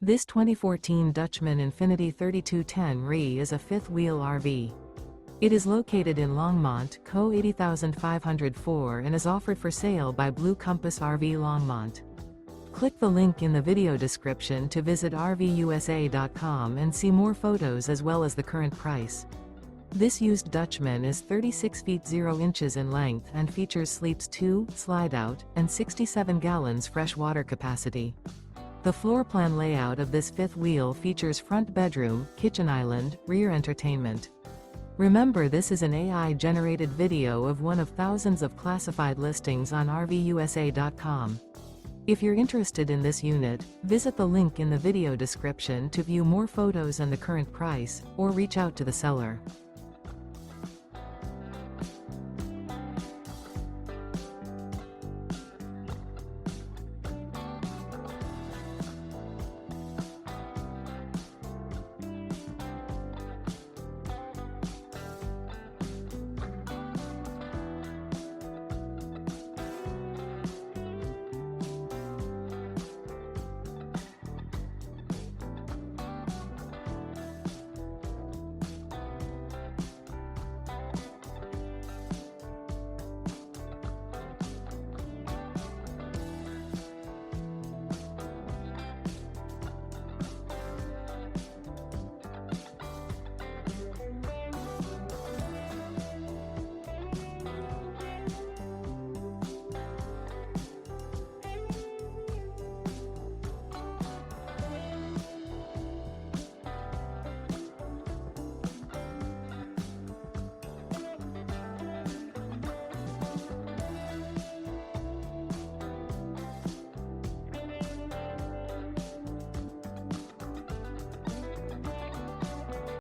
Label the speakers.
Speaker 1: This 2014 Dutchmen Infinity 3210 RE is a fifth-wheel RV. It is located in Longmont, Co 80504 and is offered for sale by Blue Compass RV Longmont. Click the link in the video description to visit RVUSA.com and see more photos as well as the current price. This used Dutchman is 36 feet 0 inches in length and features sleeps 2, slide-out, and 67 gallons fresh water capacity. The floor plan layout of this fifth wheel features front bedroom, kitchen island, rear entertainment. Remember, this is an AI-generated video of one of thousands of classified listings on RVUSA.com. If you're interested in this unit, visit the link in the video description to view more photos and the current price, or reach out to the seller.